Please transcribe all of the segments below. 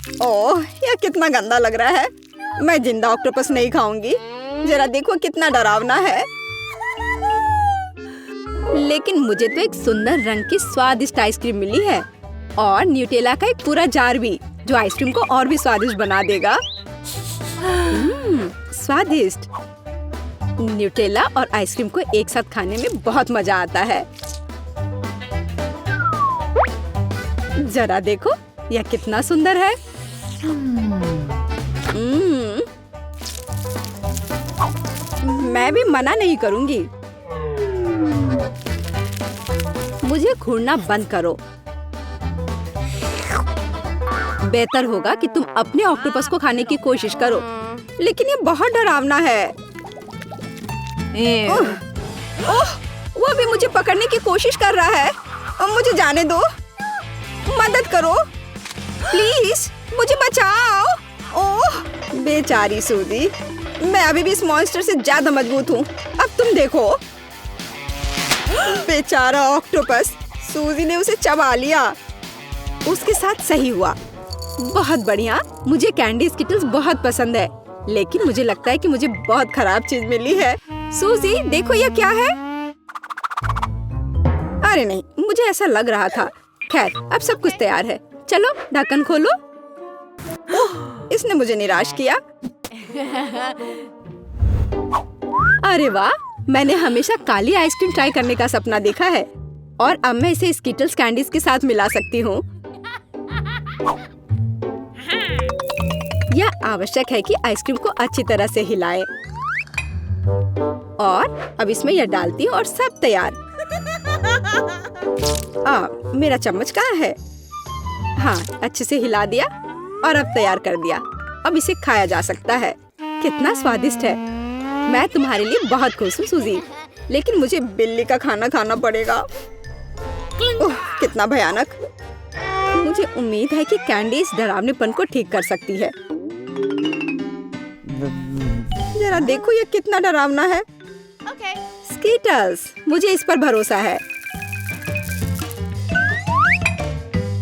ओह, यह कितना गंदा लग रहा है। मैं जिंदा ऑक्टोपस नहीं खाऊंगी। जरा देखो कितना डरावना है। लेकिन मुझे तो एक सुंदर रंग की स्वादिष्ट आइसक्रीम मिली है और न्यूटेला का एक पूरा जार भी, जो आइसक्रीम को और भी स्वादिष्ट बना देगा। स्वादिष्ट। न्यूटेला और आइसक्रीम को एक साथ खाने में बहुत मजा आता है। जरा देखो, यह कितना सुंदर है। मैं भी मना नहीं करूंगी। मुझे घूरना बंद करो। बेहतर होगा कि तुम अपने ऑक्टोपस को खाने की कोशिश करो, लेकिन ये बहुत डरावना है। ओह, वो भी मुझे पकड़ने की कोशिश कर रहा है। मुझे जाने दो। मदद करो प्लीज, मुझे बचाओ। ओह, बेचारी सूजी। मैं अभी भी इस मॉन्स्टर से ज्यादा मजबूत हूँ। अब तुम देखो। बेचारा ऑक्टोपस, सूजी ने उसे चबा लिया। उसके साथ सही हुआ। बहुत बढ़िया। मुझे कैंडी स्किटल्स बहुत पसंद है, लेकिन मुझे लगता है कि मुझे बहुत खराब चीज मिली है। सूजी, देखो यह क्या है। अरे नहीं, मुझे ऐसा लग रहा था। खैर, अब सब कुछ तैयार है। चलो ढक्कन खोलो। ओह, इसने मुझे निराश किया। अरे वाह, मैंने हमेशा काली आइसक्रीम ट्राई करने का सपना देखा है और अब मैं इसे स्किटल्स कैंडीज के साथ मिला सकती हूँ। यह आवश्यक है कि आइसक्रीम को अच्छी तरह से हिलाएं। और अब इसमें यह डालती हूँ और सब तैयार। मेरा चम्मच कहाँ है? हाँ, अच्छे से हिला दिया और अब तैयार कर दिया। अब इसे खाया जा सकता है। कितना स्वादिष्ट है। मैं तुम्हारे लिए बहुत खुश हूँ सूजी, लेकिन मुझे बिल्ली का खाना खाना पड़ेगा। ओह, कितना भयानक। मुझे उम्मीद है कि कैंडी इस डरावनेपन को ठीक कर सकती है। जरा देखो ये कितना डरावना है। स्कीटल्स, मुझे इस पर भरोसा है।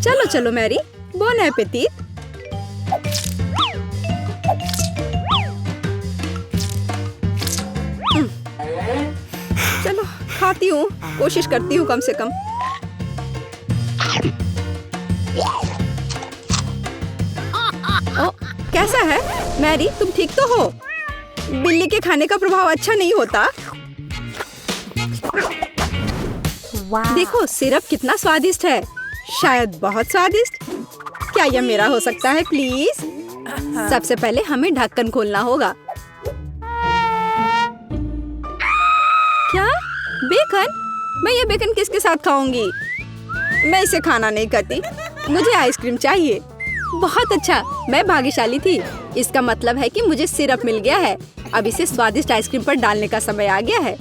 चलो चलो मैरी, बोन एपेटीट। चलो खाती हूँ, कोशिश करती हूँ कम से कम। ओ, कैसा है मैरी, तुम ठीक तो हो? बिल्ली के खाने का प्रभाव अच्छा नहीं होता। देखो सिरप कितना स्वादिष्ट है। शायद बहुत स्वादिष्ट। क्या यह मेरा हो सकता है प्लीज? सबसे पहले हमें ढक्कन खोलना होगा। क्या? बेकन? मैं ये बेकन किसके साथ खाऊंगी? मैं इसे खाना नहीं करती। मुझे आइसक्रीम चाहिए। बहुत अच्छा, मैं भाग्यशाली थी। इसका मतलब है कि मुझे सिरप मिल गया है। अब इसे स्वादिष्ट आइसक्रीम पर डालने का समय आ गया है।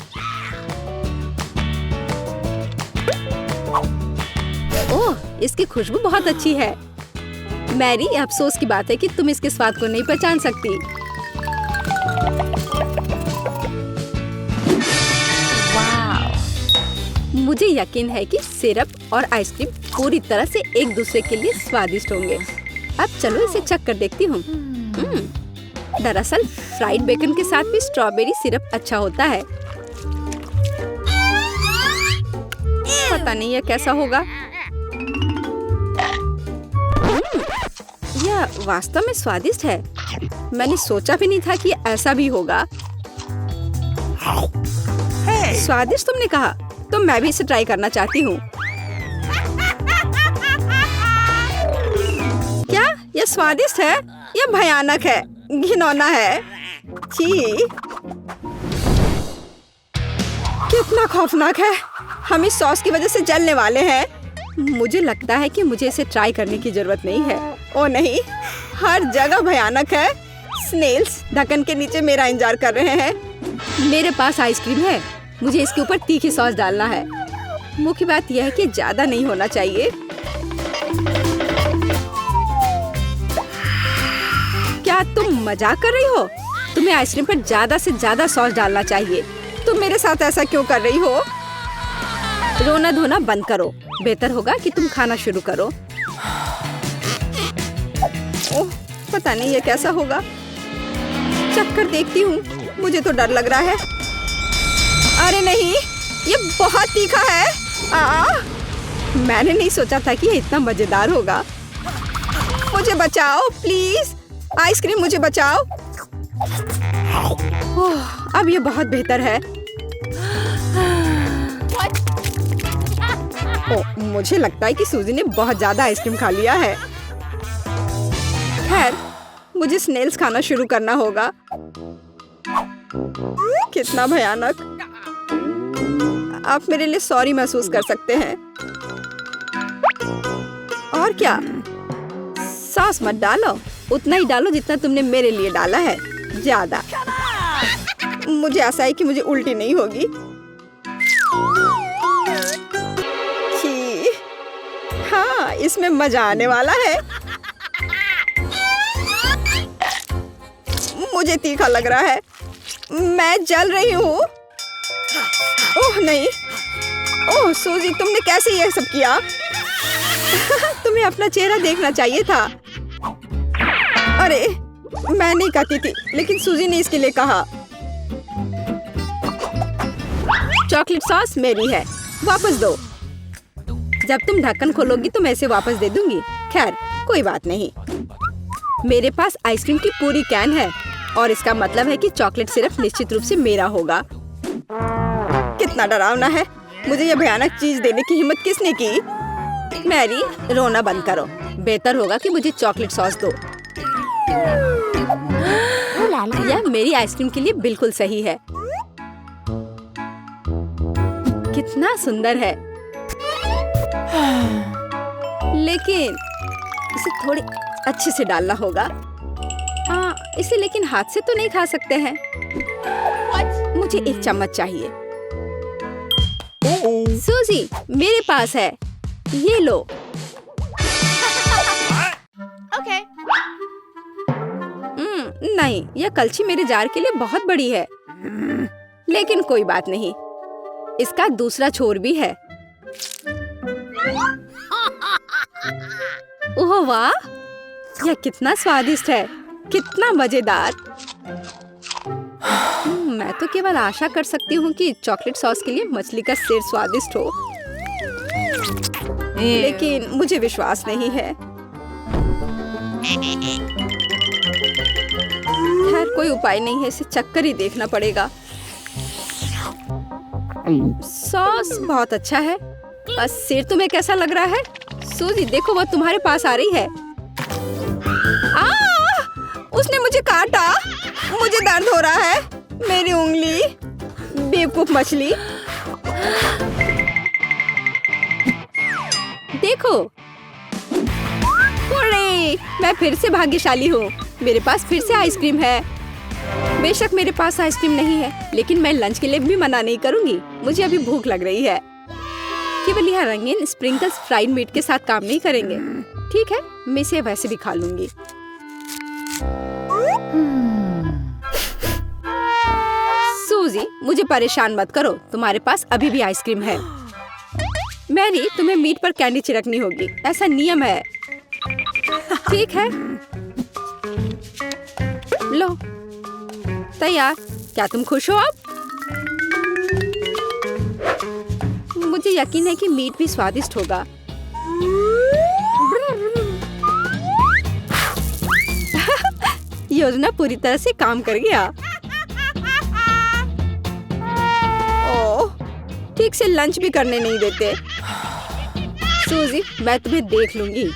ओह, इसकी खुशबू बहुत अच्छी है। मैरी, अफसोस की बात है कि तुम इसके स्वाद को नहीं पहचान सकती। मुझे यकीन है कि सिरप और आइसक्रीम पूरी तरह से एक दूसरे के लिए स्वादिष्ट होंगे। अब चलो इसे चख कर देखती हूँ। दरअसल फ्राइड बेकन के साथ भी स्ट्रॉबेरी सिरप अच्छा होता है। पता नहीं यह कैसा होगा। यह वास्तव में स्वादिष्ट है। मैंने सोचा भी नहीं था कि ऐसा भी होगा। स्वादिष्ट तुमने कहा, तो मैं भी इसे ट्राई करना चाहती हूँ। क्या यह स्वादिष्ट है? यह भयानक है, घिनौना है। छी, कितना खौफनाक है। हम इस सॉस की वजह से जलने वाले हैं। मुझे लगता है कि मुझे इसे ट्राई करने की जरूरत नहीं है। ओ नहीं, हर जगह भयानक है। स्नेल्स ढक्कन के नीचे मेरा इंतजार कर रहे हैं। मेरे पास आइसक्रीम है। मुझे इसके ऊपर तीखी सॉस डालना है। मुख्य बात यह है कि ज्यादा नहीं होना चाहिए। क्या तुम मजाक कर रही हो? तुम्हें आइसक्रीम पर ज्यादा से ज्यादा सॉस डालना चाहिए। तुम मेरे साथ ऐसा क्यों कर रही हो? रोना धोना बंद करो। बेहतर होगा कि तुम खाना शुरू करो। पता नहीं ये कैसा होगा। चक्कर देखती हूँ, मुझे तो डर लग रहा है। अरे नहीं, ये बहुत तीखा है। मैंने नहीं सोचा था कि ये इतना मजेदार होगा। मुझे बचाओ प्लीज, आइसक्रीम मुझे बचाओ। ओह, अब ये बहुत बेहतर है। ओह, मुझे लगता है कि सूजी ने बहुत ज्यादा आइसक्रीम खा लिया है। खैर, मुझे स्नेल्स खाना शुरू करना होगा। कितना भयानक। आप मेरे लिए सॉरी महसूस कर सकते हैं। और क्या, सॉस मत डालो, उतना ही डालो जितना तुमने मेरे लिए डाला है, ज्यादा। मुझे आशा है कि मुझे उल्टी नहीं होगी। छी, हाँ, इसमें मजा आने वाला है। मुझे तीखा लग रहा है, मैं जल रही हूँ। ओह नहीं, ओह सूजी, तुमने कैसे ये सब किया? तुम्हें अपना चेहरा देखना चाहिए था। अरे, मैं नहीं कहती थी, लेकिन सूजी ने इसके लिए कहा। चॉकलेट सॉस मेरी है, वापस दो। जब तुम ढक्कन खोलोगी तो मैं इसे वापस दे दूंगी। खैर, कोई बात नहीं। मेरे पास आइसक्रीम की पूरी कैन है और इसका मतलब है कि चॉकलेट सिर्फ निश्चित रूप से मेरा होगा। कितना डरावना है। मुझे यह भयानक चीज देने की हिम्मत किसने की? मैरी, रोना बंद करो। बेहतर होगा कि मुझे चॉकलेट सॉस दो। यह मेरी आइसक्रीम के लिए बिल्कुल सही है। कितना सुंदर है। लेकिन इसे थोड़ी अच्छे से डालना होगा। इसे लेकिन हाथ से तो नहीं खा सकते हैं। मुझे एक चम्मच चाहिए। सूजी, मेरे पास है, ये लो। Okay. नहीं, यह कलछी मेरे जार के लिए बहुत बड़ी है। लेकिन कोई बात नहीं, इसका दूसरा छोर भी है। ओह वाह, यह कितना स्वादिष्ट है, कितना मजेदार। मैं तो केवल आशा कर सकती हूँ कि चॉकलेट सॉस के लिए मछली का सिर स्वादिष्ट हो, लेकिन मुझे विश्वास नहीं है। खैर, कोई उपाय नहीं है, इसे चक्कर ही देखना पड़ेगा। सॉस बहुत अच्छा है, बस सिर तुम्हें कैसा लग रहा है? सूजी, देखो वो तुम्हारे पास आ रही है। उसने मुझे काटा, मुझे दर्द हो रहा है। मेरी उंगली, बेवकूफ मछली। देखो, अरे, मैं फिर से भाग्यशाली हूँ। मेरे पास फिर से आइसक्रीम है। बेशक मेरे पास आइसक्रीम नहीं है, लेकिन मैं लंच के लिए भी मना नहीं करूँगी। मुझे अभी भूख लग रही है। केवल यह रंगीन स्प्रिंकल्स फ्राइड मीट के साथ काम नहीं करेंगे। ठीक है, मैं इसे वैसे भी खा लूंगी। सूजी, मुझे परेशान मत करो, तुम्हारे पास अभी भी आइसक्रीम है। मैरी, तुम्हें मीट पर कैंडी छिड़कनी होगी, ऐसा नियम है। ठीक है, लो, तैयार। क्या तुम खुश हो अब? मुझे यकीन है कि मीट भी स्वादिष्ट होगा। योजना पूरी तरह से काम कर गया। ओह, ठीक से लंच भी करने नहीं देते। सूजी, मैं तुम्हें देख लूंगी।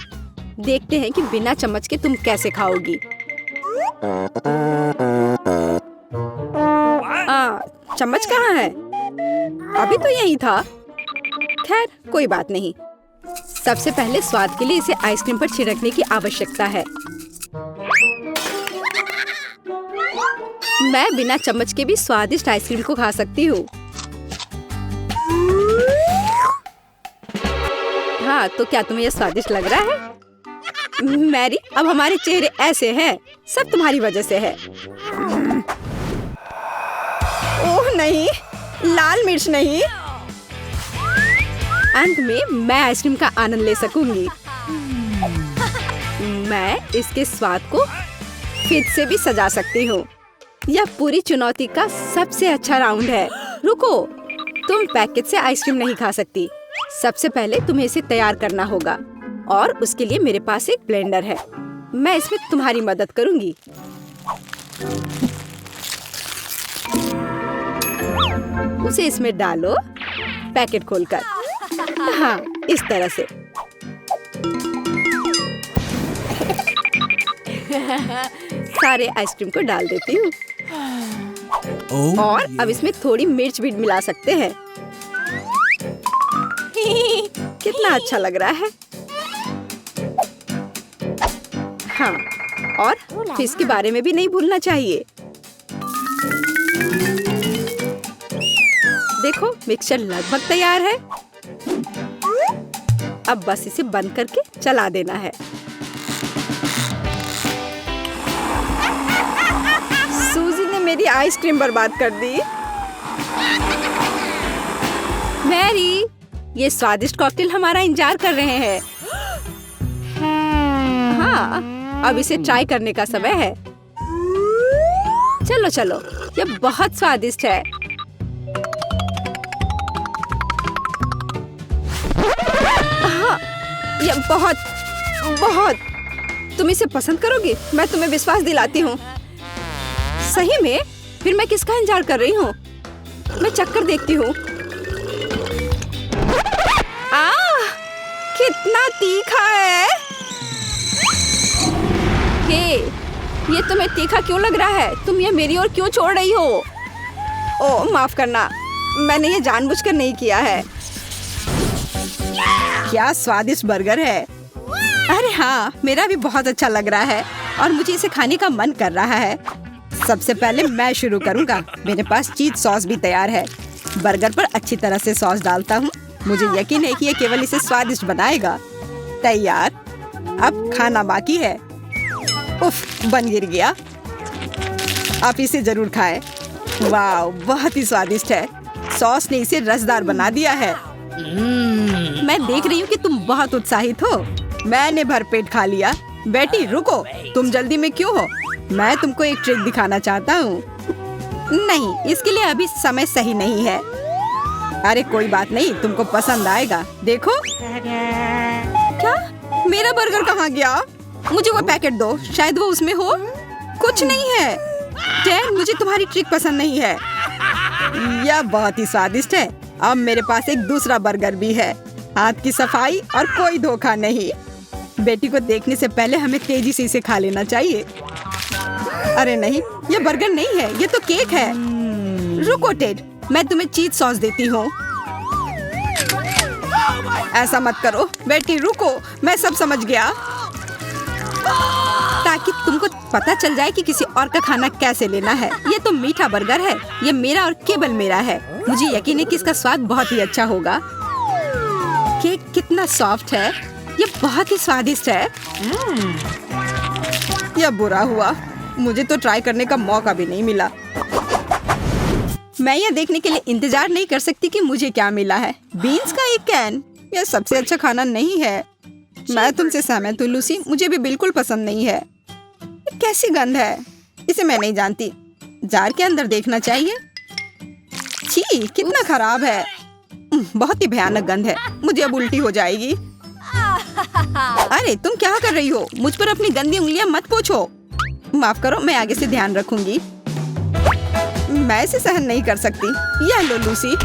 देखते हैं कि बिना चम्मच के तुम कैसे खाओगी। चम्मच कहाँ है? अभी तो यही था। खैर, कोई बात नहीं। सबसे पहले स्वाद के लिए इसे आइसक्रीम पर छिड़कने की आवश्यकता है। मैं बिना चम्मच के भी स्वादिष्ट आइसक्रीम को खा सकती हूँ। हाँ, तो क्या तुम्हें यह स्वादिष्ट लग रहा है? मैरी, अब हमारे चेहरे ऐसे हैं, सब तुम्हारी वजह से है। ओह नहीं, लाल मिर्च नहीं। अंत में मैं आइसक्रीम का आनंद ले सकूंगी। मैं इसके स्वाद को फिर से भी सजा सकती हूँ। यह पूरी चुनौती का सबसे अच्छा राउंड है। रुको, तुम पैकेट से आइसक्रीम नहीं खा सकती। सबसे पहले तुम्हें इसे तैयार करना होगा और उसके लिए मेरे पास एक ब्लेंडर है। मैं इसमें तुम्हारी मदद करूंगी। उसे इसमें डालो, पैकेट खोलकर। हाँ, इस तरह से। सारे आइसक्रीम को डाल देती हूँ। और अब इसमें थोड़ी मिर्च भी मिला सकते हैं। कितना अच्छा लग रहा है। हाँ, और फिश के बारे में भी नहीं भूलना चाहिए। देखो, मिक्सचर लगभग तैयार है। अब बस इसे बंद करके चला देना है। सूजी ने मेरी आइसक्रीम बर्बाद कर दी। मैरी, ये स्वादिष्ट कॉकटेल हमारा इंतजार कर रहे हैं। हाँ, अब इसे ट्राई करने का समय है। चलो चलो, ये बहुत स्वादिष्ट है। हाँ, ये बहुत बहुत। तुम इसे पसंद करोगी, मैं तुम्हें विश्वास दिलाती हूँ। सही में? फिर मैं किसका इंतजार कर रही हूँ? मैं चक्कर देखती हूँ। कितना तीखा है। हे, ये तुम्हें तीखा क्यों लग रहा है? तुम ये मेरी ओर क्यों छोड़ रही हो? ओह, माफ करना, मैंने ये जानबूझकर नहीं किया है। क्या स्वादिष्ट बर्गर है। अरे हाँ, मेरा भी बहुत अच्छा लग रहा है और मुझे इसे खाने का मन कर रहा है। सबसे पहले मैं शुरू करूँगा। मेरे पास चीज सॉस भी तैयार है। बर्गर पर अच्छी तरह से सॉस डालता हूँ। मुझे यकीन है कि ये केवल इसे स्वादिष्ट बनाएगा। तैयार। अब खाना बाकी है। उफ, बन गिर गया। आप इसे जरूर खाएं। वाह, बहुत ही स्वादिष्ट है। सॉस ने इसे रसदार बना दिया है। मैं देख रही हूँ कि तुम बहुत उत्साहित हो। मैंने भरपेट खा लिया। बेटी रुको, तुम जल्दी में क्यों हो? मैं तुमको एक ट्रिक दिखाना चाहता हूँ। नहीं, इसके लिए अभी समय सही नहीं है। अरे कोई बात नहीं, तुमको पसंद आएगा। देखो। क्या? मेरा बर्गर कहाँ गया? मुझे वो पैकेट दो, शायद वो उसमें हो। कुछ नहीं है। डैन, मुझे तुम्हारी ट्रिक पसंद नहीं है। यह बहुत ही स्वादिष्ट है। अब मेरे पास एक दूसरा बर्गर भी है। हाथ की सफाई और कोई धोखा नहीं। बेटी को देखने से पहले हमें तेजी से इसे खा लेना चाहिए। अरे नहीं, ये बर्गर नहीं है, ये तो केक है। रुको टेड, मैं तुम्हें चीज सॉस देती हूँ। ऐसा मत करो बेटी, रुको, मैं सब समझ गया। ताकि तुमको पता चल जाए कि किसी और का खाना कैसे लेना है। ये तो मीठा बर्गर है। ये मेरा और केवल मेरा है। मुझे यकीन है कि इसका स्वाद बहुत ही अच्छा होगा। केक कितना सॉफ्ट है। ये बहुत ही स्वादिष्ट है। यह बुरा हुआ, मुझे तो ट्राई करने का मौका भी नहीं मिला। मैं यह देखने के लिए इंतजार नहीं कर सकती कि मुझे क्या मिला है। बीन्स का एक कैन। यह सबसे अच्छा खाना नहीं है। मैं तुमसे सहमत हूँ लूसी, मुझे भी बिल्कुल पसंद नहीं है। कैसी गंध है, इसे मैं नहीं जानती। जार के अंदर देखना चाहिए। छी, कितना खराब है। बहुत ही भयानक गंध है। मुझे अब उल्टी हो जाएगी। अरे तुम क्या कर रही हो? मुझ पर अपनी गंदी उंगलियां मत पोंछो। माफ करो, मैं आगे से ध्यान रखूंगी। मैं इसे सहन नहीं कर सकती। यह लो लूसी।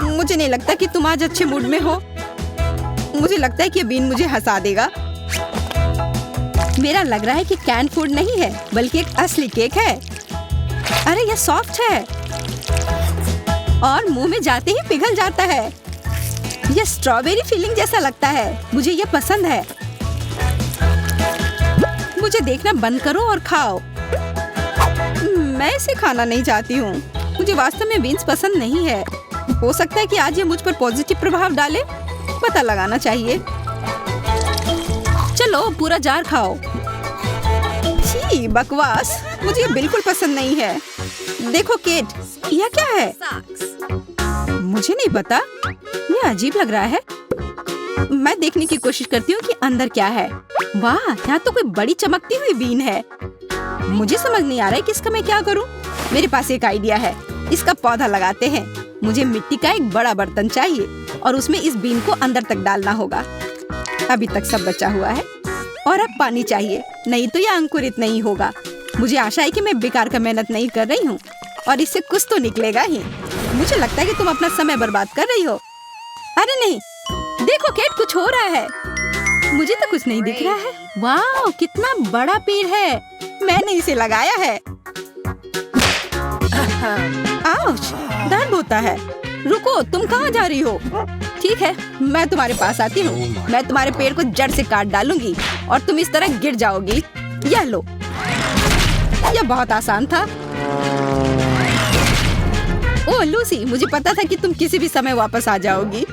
मुझे नहीं लगता कि तुम आज अच्छे मूड में हो। मुझे लगता है कि ये बीन मुझे हंसा देगा। मेरा लग रहा है कि कैन फूड नहीं है, बल्कि एक असली केक है। अरे यह सॉफ्ट है और मुंह में जाते ही पिघल जाता है। यह स्ट्रॉबेरी फीलिंग जैसा लगता है। मुझे यह पसंद है। मुझे देखना बंद करो और खाओ। मैं इसे खाना नहीं चाहती हूँ। मुझे वास्तव में बीन्स पसंद नहीं है। हो सकता है कि आज ये मुझ पर पॉजिटिव प्रभाव डाले। पता लगाना चाहिए। चलो पूरा जार खाओ। छी, बकवास, मुझे ये बिल्कुल पसंद नहीं है। देखो केट, यह क्या है? मुझे नहीं पता। ये अजीब लग रहा है। मैं देखने की कोशिश करती हूँ कि अंदर क्या है। वाह, यहाँ तो कोई बड़ी चमकती हुई बीन है। मुझे समझ नहीं आ रहा है कि इसका मैं क्या करूं। मेरे पास एक आइडिया है, इसका पौधा लगाते हैं। मुझे मिट्टी का एक बड़ा बर्तन चाहिए और उसमें इस बीन को अंदर तक डालना होगा। अभी तक सब बचा हुआ है और अब पानी चाहिए, नहीं तो यह अंकुरित नहीं होगा। मुझे आशा है कि मैं बेकार का मेहनत नहीं कर रही हूँ और इससे कुछ तो निकलेगा ही। मुझे लगता है कि तुम अपना समय बर्बाद कर रही हो। अरे नहीं, देखो केट, कुछ हो रहा है। मुझे तो कुछ नहीं दिख रहा है। वाह, कितना बड़ा पेड़ है। मैंने इसे लगाया है। आउच, दर्द होता है। रुको, तुम कहाँ जा रही हो? ठीक है, मैं तुम्हारे पास आती हूँ। मैं तुम्हारे पेड़ को जड़ से काट डालूंगी और तुम इस तरह गिर जाओगी। यह लो। यह बहुत आसान था। ओह लूसी, मुझे पता था कि तुम किसी भी समय वापस आ जाओगी।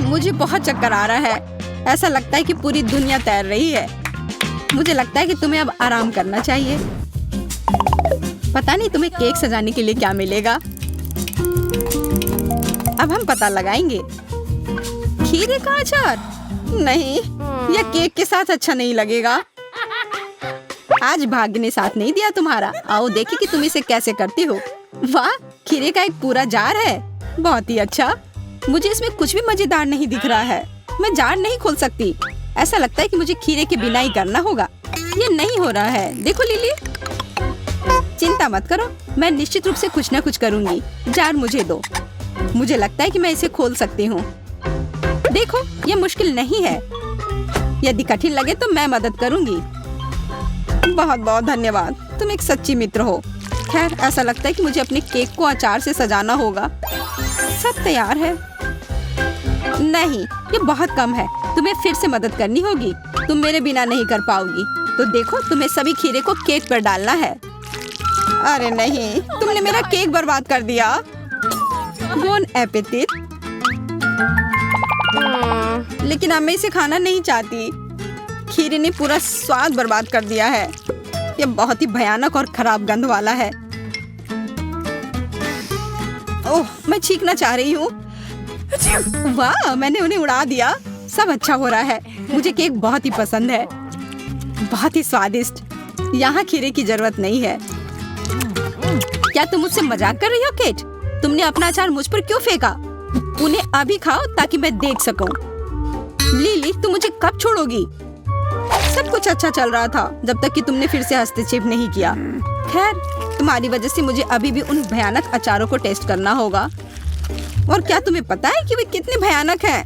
मुझे बहुत चक्कर आ रहा है। ऐसा लगता है कि पूरी दुनिया तैर रही है। मुझे लगता है कि तुम्हें अब आराम करना चाहिए। पता नहीं तुम्हें केक सजाने के लिए क्या मिलेगा। अब हम पता लगाएंगे। खीरे का अचार? नहीं, यह केक के साथ अच्छा नहीं लगेगा। आज भाग्य ने साथ नहीं दिया तुम्हारा। आओ देखें कि तुम इसे कैसे करती हो। वाह, खीरे का एक पूरा जार है। बहुत ही अच्छा। मुझे इसमें कुछ भी मजेदार नहीं दिख रहा है। मैं जार नहीं खोल सकती। ऐसा लगता है कि मुझे खीरे की बिना ही करना होगा। ये नहीं हो रहा है। देखो लिली, चिंता मत करो, मैं निश्चित रूप से कुछ न कुछ करूंगी। जार मुझे दो। मुझे लगता है कि मैं इसे खोल सकती हूँ। देखो, ये मुश्किल नहीं है। यदि कठिन लगे तो मैं मदद करूंगी। बहुत बहुत धन्यवाद, तुम एक सच्ची मित्र हो। खैर, ऐसा लगता है कि मुझे अपने केक को अचार से सजाना होगा। सब तैयार है। नहीं, ये बहुत कम है। तुम्हें फिर से मदद करनी होगी। तुम मेरे बिना नहीं कर पाओगी। तो देखो, तुम्हें सभी खीरे को केक पर डालना है। अरे नहीं, तुमने मेरा केक बर्बाद कर दिया। Bone appétit. लेकिन अब मैं इसे खाना नहीं चाहती। खीरे ने पूरा स्वाद बर्बाद कर दिया है। यह बहुत ही भयानक और खराब गंध वाला है। ओह, मैं छींकना चाह रही हूँ। वाह, मैंने उन्हें उड़ा दिया। सब अच्छा हो रहा है। मुझे केक बहुत ही पसंद है, बहुत ही स्वादिष्ट। यहाँ खीरे की जरूरत नहीं है। क्या तुम मुझसे मजाक कर रही हो केट? तुमने अपना अचार मुझ पर क्यों फेंका? उन्हें अभी खाओ ताकि मैं देख सकूं। लिली, तुम मुझे कब छोड़ोगी? सब कुछ अच्छा चल रहा था जब तक कि तुमने फिर से हस्तक्षेप नहीं किया। खैर, तुम्हारी वजह से मुझे अभी भी उन भयानक अचारों को टेस्ट करना होगा। और क्या तुम्हें पता है कि वे कितने भयानक हैं?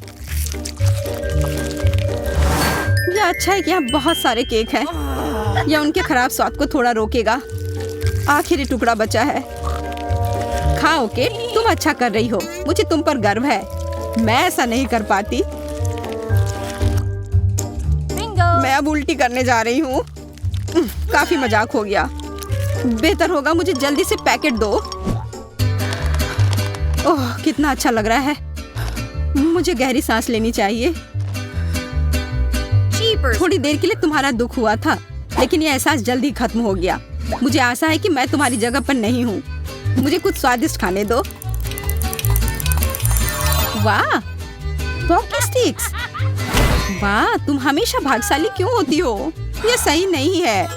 यह अच्छा है कि यहाँ बहुत सारे केक हैं। यह उनके खराब स्वाद को थोड़ा रोकेगा। आखिरी टुकड़ा बचा है। खाओ केक, तुम अच्छा कर रही हो। मुझे तुम पर गर्व है। मैं ऐसा नहीं कर पाती। मैं अब उल्टी करने जा रही हूँ। काफी मजाक हो गया। बेहतर होगा मुझे जल्दी से पैकेट दो। ओह, कितना अच्छा लग रहा है। मुझे गहरी सांस लेनी चाहिए। थोड़ी देर के लिए तुम्हारा दुख हुआ था, लेकिन यह एहसास जल्दी खत्म हो गया। मुझे आशा है कि मैं तुम्हारी जगह पर नहीं हूँ। मुझे कुछ स्वादिष्ट खाने दो। वाह, पॉकी स्टिक्स। वाह, तुम हमेशा भाग्यशाली क्यों होती हो? यह सही नहीं है।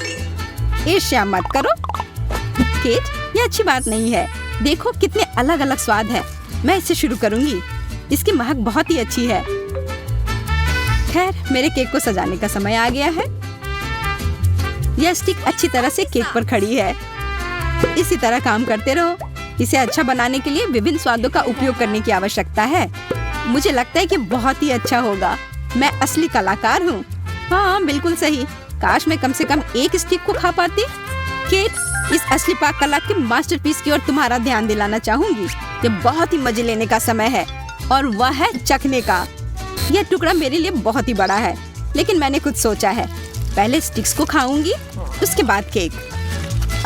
ईर्ष्या मत करो केट, यह अच्छी बात नहीं है। देखो कितने अलग अलग स्वाद है। मैं इससे शुरू करूंगी। इसकी महक बहुत ही अच्छी है। खैर, मेरे केक को सजाने का समय आ गया है। यह स्टिक अच्छी तरह से केक पर खड़ी है। इसी तरह काम करते रहो। इसे अच्छा बनाने के लिए विभिन्न स्वादों का उपयोग करने की आवश्यकता है। मुझे लगता है कि बहुत ही अच्छा होगा। मैं असली कलाकार हूँ। हाँ, बिल्कुल सही। काश मैं कम से कम एक स्टिक को खा पाती। केट, इस असली पाक कला के मास्टरपीस की ओर तुम्हारा ध्यान दिलाना चाहूंगी। ये बहुत ही मजे लेने का समय है और वह है चखने का। यह टुकड़ा मेरे लिए बहुत ही बड़ा है, लेकिन मैंने कुछ सोचा है। पहले स्टिक्स को खाऊंगी, उसके बाद केक।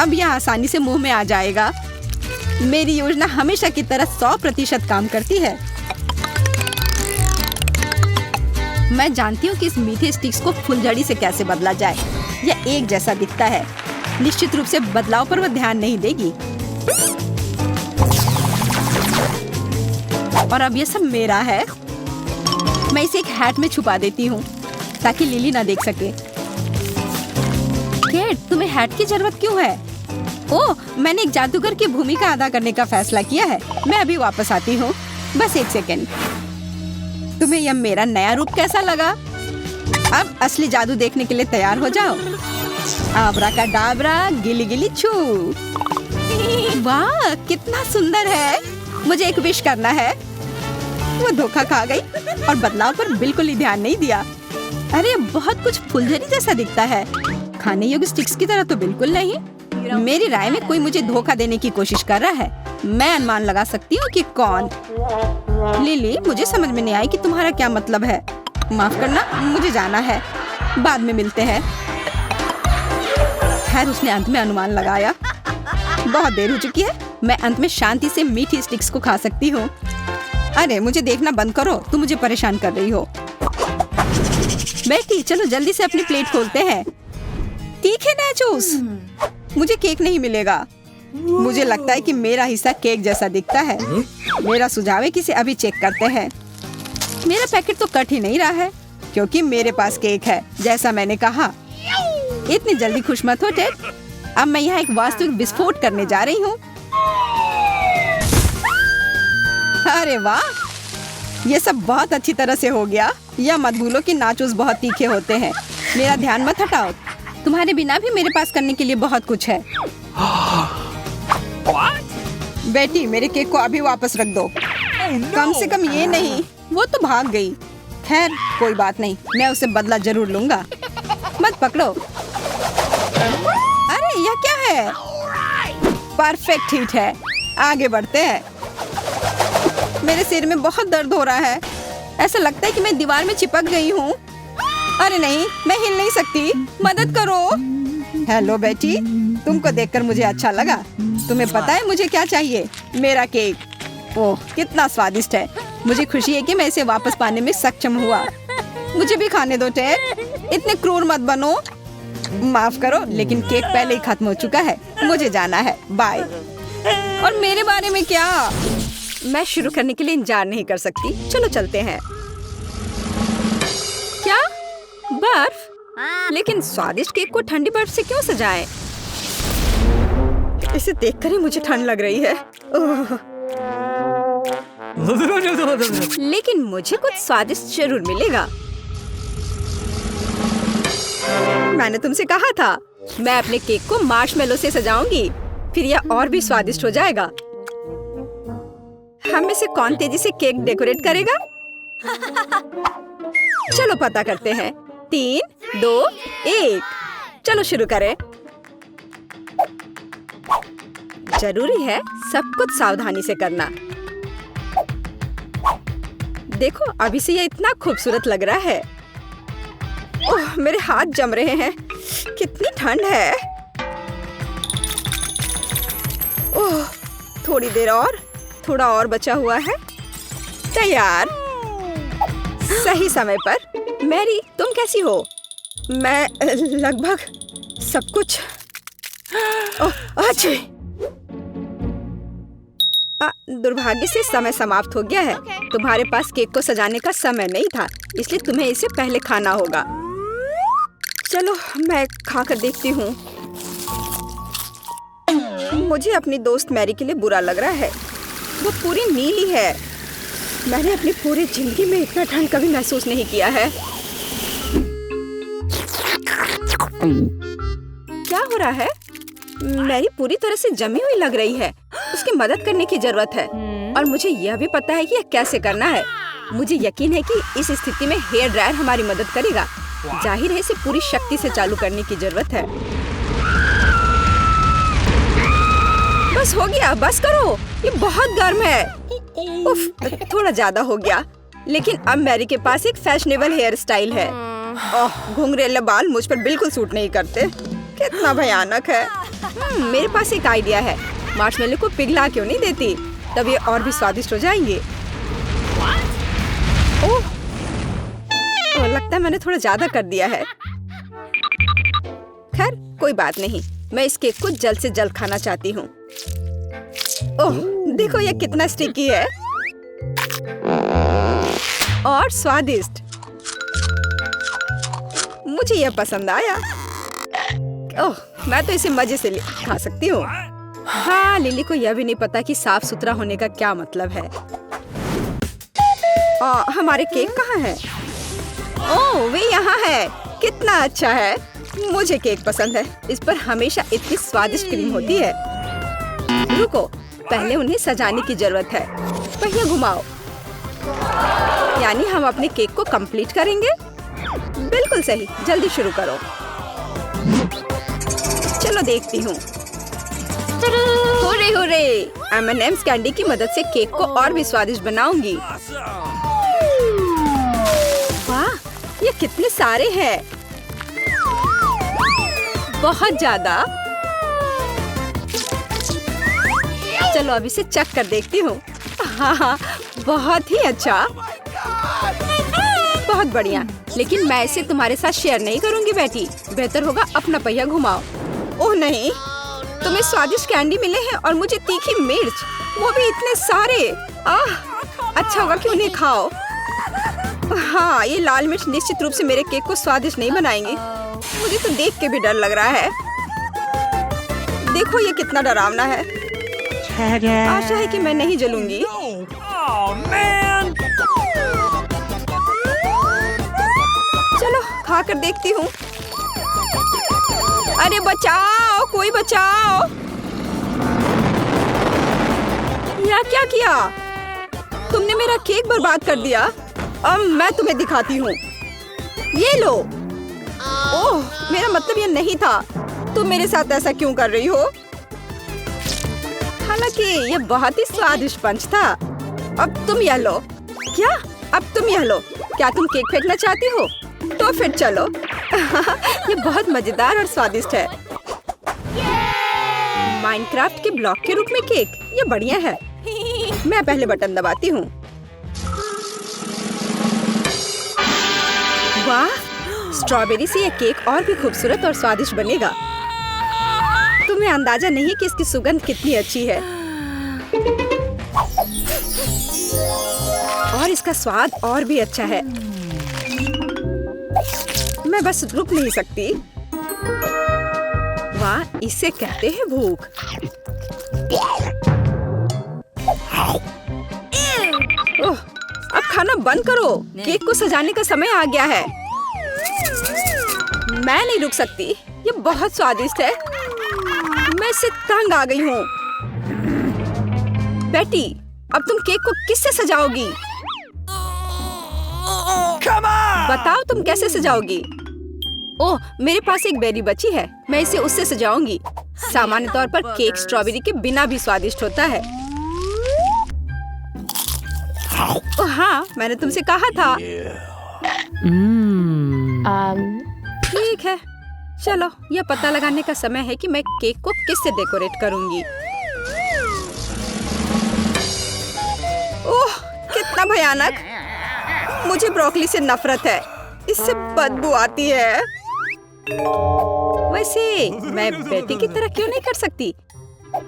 अब यह आसानी से मुंह में आ जाएगा। मेरी योजना हमेशा की तरह 100% काम करती है। मैं जानती हूँ कि इस मीठे स्टिक्स को फुलझड़ी से कैसे बदला जाए। यह एक जैसा दिखता है। निश्चित रूप से बदलाव पर वह ध्यान नहीं देगी। और अब यह सब मेरा है। मैं इसे एक हैट में छुपा देती हूँ ताकि लिली ना देख सके। केट, तुम्हें हैट की जरूरत क्यों है? ओह, मैंने एक जादूगर की भूमिका अदा करने का फैसला किया है। मैं अभी वापस आती हूँ। बस एक सेकेंड। तुम्हें यह मेरा नया रूप कैसा लगा? अब असली जादू देखने के लिए तैयार हो जाओ। आब्राकाडाब्रा, गिली गिली छू। वाह, कितना सुंदर है। मुझे एक विश करना है। वो धोखा खा गई और बदलाव पर बिल्कुल ही ध्यान नहीं दिया। अरे, बहुत कुछ फुलझड़ी जैसा दिखता है। खाने योग्य स्टिक्स की तरह तो बिल्कुल नहीं। मेरी राय में कोई मुझे धोखा देने की कोशिश कर रहा है। मैं अनुमान लगा सकती हूँ कि कौन। लिली, मुझे समझ में नहीं आई कि तुम्हारा क्या मतलब है। माफ करना, मुझे जाना है। बाद में मिलते हैं। खैर, उसने अंत में अनुमान लगाया। बहुत देर हो चुकी है। मैं अंत में शांति से मीठी स्टिक्स को खा सकती हूँ। अरे, मुझे देखना बंद करो। तुम मुझे परेशान कर रही हो। बेटी, चलो जल्दी से अपनी प्लेट खोलते हैं। तीखे नाचोस। मुझे केक नहीं मिलेगा। मुझे लगता है कि मेरा हिस्सा केक जैसा दिखता है। मेरा सुझाव है कि इसे अभी चेक करते हैं। मेरा पैकेट तो कट ही नहीं रहा है, क्योंकि मेरे पास केक है, जैसा मैंने कहा। इतनी जल्दी खुश मत हो टेड। अब मैं यहाँ एक वास्तविक विस्फोट करने जा रही हूँ। अरे वाह, ये सब बहुत अच्छी तरह से हो गया। यह मत भूलो कि नाचोस बहुत तीखे होते हैं। मेरा ध्यान मत हटाओ। तुम्हारे बिना भी मेरे पास करने के लिए बहुत कुछ है। बेटी, मेरे केक को अभी वापस रख दो। कम से कम ये नहीं। वो तो भाग गई। खैर, कोई बात नहीं, मैं उसे बदला जरूर लूंगा। मत पकड़ो। अरे, यह क्या है? परफेक्ट हिट है। आगे बढ़ते हैं। मेरे सिर में बहुत दर्द हो रहा है। ऐसा लगता है कि मैं दीवार में चिपक गई हूँ। अरे नहीं, मैं हिल नहीं सकती। मदद करो। हेलो बेटी, तुमको देखकर मुझे अच्छा लगा। तुम्हें पता है मुझे क्या चाहिए? मेरा केक। ओह, कितना स्वादिष्ट है। मुझे खुशी है कि मैं इसे वापस पाने में सक्षम हुआ। मुझे भी खाने दो टेड। इतने क्रूर मत बनो। माफ करो, लेकिन केक पहले ही खत्म हो चुका है। मुझे जाना है। बाय। और मेरे बारे में क्या? मैं शुरू करने के लिए इंतजार नहीं कर सकती। चलो चलते हैं। क्या? बर्फ? लेकिन स्वादिष्ट केक को ठंडी बर्फ से क्यों सजाएं? इसे देखकर ही मुझे ठंड लग रही है। लेकिन मुझे कुछ स्वादिष्ट जरूर मिलेगा। मैंने तुमसे कहा था, मैं अपने केक को मार्शमेलो से सजाऊंगी, फिर यह और भी स्वादिष्ट हो जाएगा। हम में से कौन तेजी से केक डेकोरेट करेगा? चलो पता करते हैं। 3, 2, 1। चलो शुरू करें। जरूरी है सब कुछ सावधानी से करना। देखो, अभी से ये इतना खूबसूरत लग रहा है। ओह, मेरे हाथ जम रहे हैं। कितनी ठंड है। ओह, थोड़ी देर और। थोड़ा और बचा हुआ है। तैयार। सही समय पर। मैरी, तुम कैसी हो? मैं लगभग सब कुछ। ओह, अच्छे। दुर्भाग्य से समय समाप्त हो गया है। तुम्हारे पास केक को सजाने का समय नहीं था, इसलिए तुम्हें इसे पहले खाना होगा। चलो, मैं खाकर देखती हूँ। मुझे अपनी दोस्त मैरी के लिए बुरा लग रहा है। वो पूरी नीली है। मैंने अपनी पूरी जिंदगी में इतना ठंड कभी महसूस नहीं किया है। क्या हो रहा है? मैरी पूरी तरह से जमी हुई लग रही है। उसकी मदद करने की जरूरत है, और मुझे यह भी पता है कि यह कैसे करना है। मुझे यकीन है कि इस स्थिति में हेयर ड्रायर हमारी मदद करेगा। जाहिर है इसे पूरी शक्ति से चालू करने की जरूरत है। बस हो गया, बस करो। ये बहुत गर्म है। उफ, थोड़ा ज्यादा हो गया। लेकिन अब मैरी के पास एक फैशनेबल हेयर स्टाइल है। ओह, घुंघरेले बाल मुझ पर बिल्कुल सूट नहीं करते। कितना भयानक है। मेरे पास एक आइडिया है। मार्शमेलो को पिघला क्यों नहीं देती? तब ये और भी स्वादिष्ट हो जाएंगे। ओह, लगता है मैंने थोड़ा ज्यादा कर दिया है। खैर, कोई बात नहीं। मैं इस केक को जल्द से जल्द खाना चाहती हूँ। ओह, देखो ये कितना स्टिकी है और स्वादिष्ट। मुझे यह पसंद आया। ओह, मैं तो इसे मजे से खा सकती हूँ। हाँ, लिली को यह भी नहीं पता कि साफ सुथरा होने का क्या मतलब है। हमारे केक कहाँ है? ओह, वे यहाँ है। कितना अच्छा है। मुझे केक पसंद है। इस पर हमेशा इतनी स्वादिष्ट क्रीम होती है। रुको, पहले उन्हें सजाने की जरूरत है। पहिया घुमाओ। यानी हम अपने केक को कंप्लीट करेंगे? बिल्कुल सही, जल्दी शुरू करो। चलो देखती हूँ। Hurray hurray! M&M's कैंडी की मदद से केक को और भी स्वादिष्ट बनाऊंगी। वाह, ये कितने सारे हैं। बहुत ज्यादा। चलो अब इसे चख कर देखती हूँ। हाँ, बहुत ही अच्छा। बहुत बढ़िया। लेकिन मैं इसे तुम्हारे साथ शेयर नहीं करूंगी बेटी। बेहतर होगा अपना पहिया घुमाओ। ओह नहीं, तुम्हें स्वादिष्ट कैंडी मिले हैं और मुझे तीखी मिर्च, वो भी इतने सारे। अच्छा होगा कि उन्हें खाओ। हाँ, ये लाल मिर्च निश्चित रूप से मेरे केक को स्वादिष्ट नहीं बनाएंगे। मुझे तो देख के भी डर लग रहा है। देखो ये कितना डरावना है। आशा है कि मैं नहीं जलूंगी। चलो खा कर देखती हूँ। अरे बचाओ, कोई बचाओ। यह क्या किया? तुमने मेरा केक बर्बाद कर दिया। अब मैं तुम्हें दिखाती हूँ। ये लो। ओह, मेरा मतलब यह नहीं था। तुम मेरे साथ ऐसा क्यों कर रही हो? हालांकि यह बहुत ही स्वादिष्ट पंच था। अब तुम यह लो। क्या? अब तुम यह लो। क्या तुम केक फेंकना चाहती हो? तो फिर चलो। ये बहुत मजेदार और स्वादिष्ट है। माइनक्राफ्ट के ब्लॉक के रूप में केक, ये बढ़िया है। मैं पहले बटन दबाती हूँ। वाह, स्ट्रॉबेरी से यह केक और भी खूबसूरत और स्वादिष्ट बनेगा। तुम्हें अंदाजा नहीं कि इसकी सुगंध कितनी अच्छी है और इसका स्वाद और भी अच्छा है। मैं बस रुक नहीं सकती। वाह, इसे कहते हैं भूख। ओह, अब खाना बंद करो। केक को सजाने का समय आ गया है। मैं नहीं रुक सकती। ये बहुत स्वादिष्ट है। मैं इससे तंग आ गई हूँ। बेटी, अब तुम केक को किससे सजाओगी? बताओ तुम कैसे सजाओगी? ओह, मेरे पास एक बेरी बची है। मैं इसे उससे सजाऊंगी। सामान्य तौर पर केक स्ट्रॉबेरी के बिना भी स्वादिष्ट होता है। ओह हाँ, मैंने तुमसे कहा था। ठीक है, चलो यह पता लगाने का समय है कि मैं केक को किससे डेकोरेट करूंगी। ओह, कितना भयानक। मुझे ब्रोकली से नफरत है। इससे बदबू आती है। वैसे मैं बेटी की तरह क्यों नहीं कर सकती?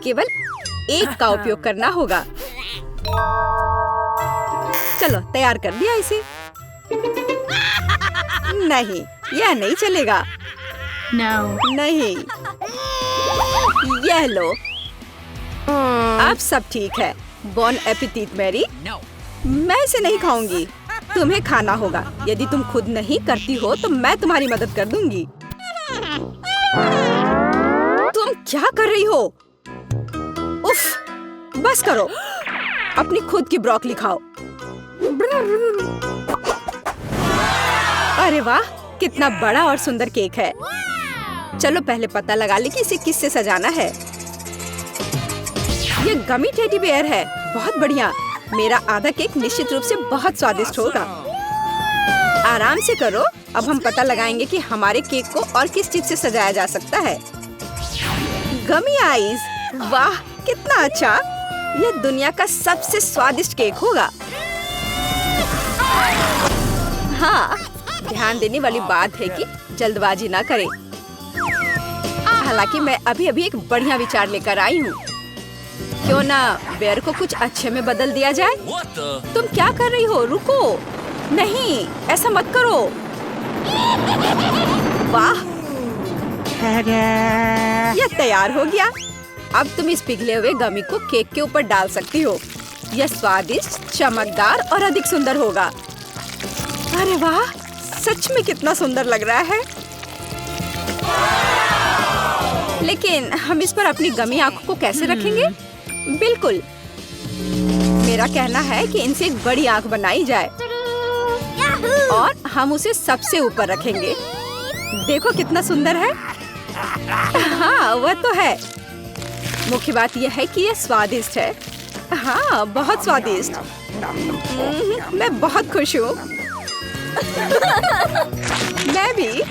केवल एक का उपयोग करना होगा। चलो तैयार कर दिया इसे। नहीं, यह नहीं चलेगा। नहीं, यह लो। अब सब ठीक है। बॉन एपेटिट मैरी। मैं इसे नहीं खाऊंगी। तुम्हें खाना होगा। यदि तुम खुद नहीं करती हो तो मैं तुम्हारी मदद कर दूंगी। तुम क्या कर रही हो? उफ, बस करो। अपनी खुद की ब्रोकली खाओ। अरे वाह, कितना बड़ा और सुंदर केक है। चलो पहले पता लगा ले कि इसे किससे सजाना है। ये गमी टेडी बेयर है। बहुत बढ़िया। मेरा आधा केक निश्चित रूप से बहुत स्वादिष्ट होगा। आराम से करो। अब हम पता लगाएंगे कि हमारे केक को और किस चीज से सजाया जा सकता है। गमी आईज। वाह, कितना अच्छा। यह दुनिया का सबसे स्वादिष्ट केक होगा। हाँ, ध्यान देने वाली बात है कि जल्दबाजी ना करें। हालांकि मैं अभी एक बढ़िया विचार लेकर आई हूँ। क्यों ना बेयर को कुछ अच्छे में बदल दिया जाए? तुम क्या कर रही हो? रुको। नहीं, ऐसा मत करो। वाह, यह तैयार हो गया। अब तुम इस पिघले हुए गमी को केक के ऊपर डाल सकती हो। यह स्वादिष्ट, चमकदार और अधिक सुंदर होगा। अरे वाह, सच में कितना सुंदर लग रहा है। लेकिन हम इस पर अपनी गमी आंखों को कैसे रखेंगे? बिल्कुल, मेरा कहना है कि इनसे एक बड़ी आंख बनाई जाए और हम उसे सबसे ऊपर रखेंगे। देखो कितना सुंदर है। हाँ, वह तो है। मुख्य बात यह है कि यह स्वादिष्ट है। हाँ, बहुत स्वादिष्ट। मैं बहुत खुश हूँ। मैं भी।